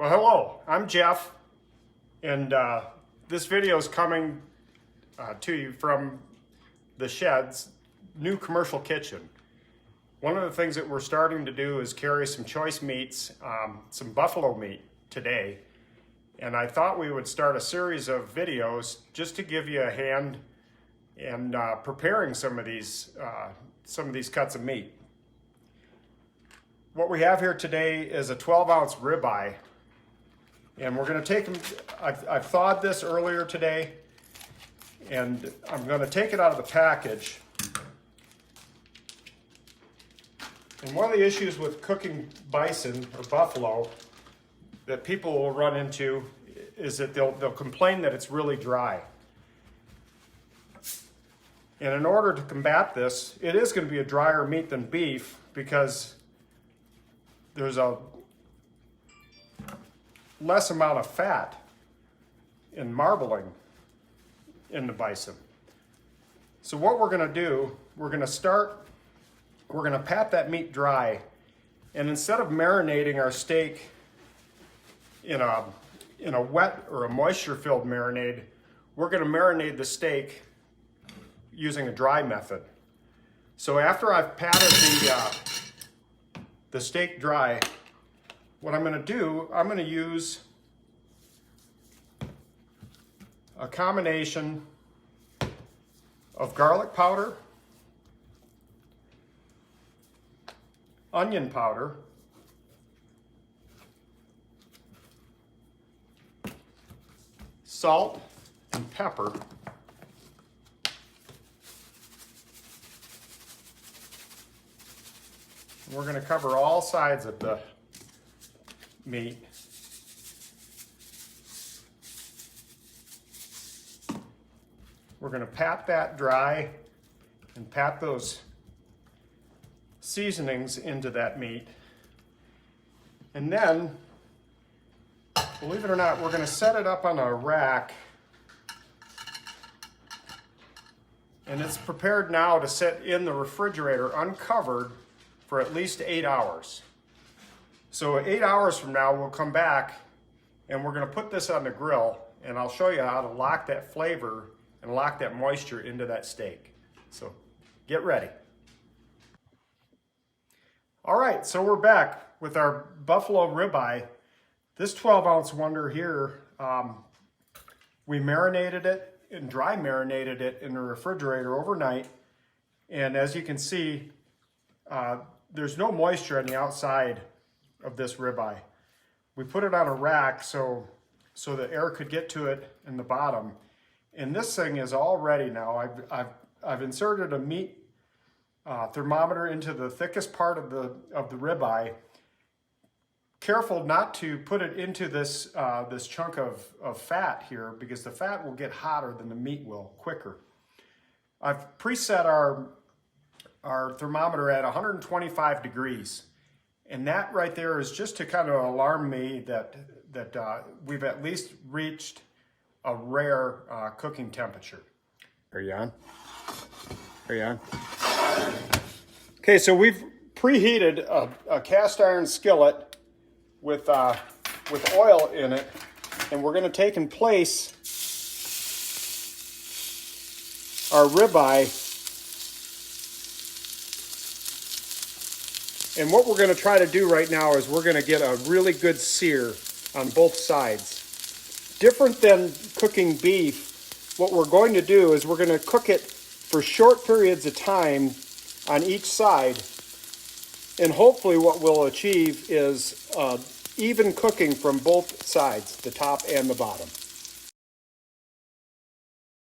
Well, hello, I'm Jeff, and this video is coming to you from the Shed's new commercial kitchen. One of the things that we're starting to do is carry some choice meats, some buffalo meat today, and I thought we would start a series of videos just to give you a hand in preparing some of these cuts of meat. What we have here today is a 12-ounce ribeye. And we're going to take them, I've thawed this earlier today, and I'm going to take it out of the package. And one of the issues with cooking bison or buffalo that people will run into is that they'll complain that it's really dry. And in order to combat this, it is going to be a drier meat than beef because there's a less amount of fat in marbling in the bison. So what we're going to do, we're going to pat that meat dry, and instead of marinating our steak in a wet or a moisture-filled marinade, we're going to marinate the steak using a dry method. So after I've patted the steak dry, what I'm going to do, I'm going to use a combination of garlic powder, onion powder, salt, and pepper. We're going to cover all sides of the meat. We're going to pat that dry and pat those seasonings into that meat. And then, believe it or not, we're going to set it up on a rack. And it's prepared now to sit in the refrigerator uncovered for at least 8 hours. So 8 hours from now, we'll come back and we're going to put this on the grill, and I'll show you how to lock that flavor and lock that moisture into that steak. So get ready. All right, so we're back with our buffalo ribeye. This 12-ounce wonder here, we marinated it and dry marinated it in the refrigerator overnight. And as you can see, there's no moisture on the outside of this ribeye. We put it on a rack so the air could get to it in the bottom. And this thing is all ready now. I've inserted a meat thermometer into the thickest part of the ribeye. Careful not to put it into this this chunk of fat here, because the fat will get hotter than the meat will quicker. I've preset our thermometer at 125 degrees. And that right there is just to kind of alarm me that we've at least reached a rare cooking temperature. Are you on? Are you on? Okay, so we've preheated a cast iron skillet with oil in it, and we're going to take and place our ribeye. And what we're going to try to do right now is we're going to get a really good sear on both sides. Different than cooking beef, what we're going to do is we're going to cook it for short periods of time on each side. And hopefully what we'll achieve is even cooking from both sides, the top and the bottom.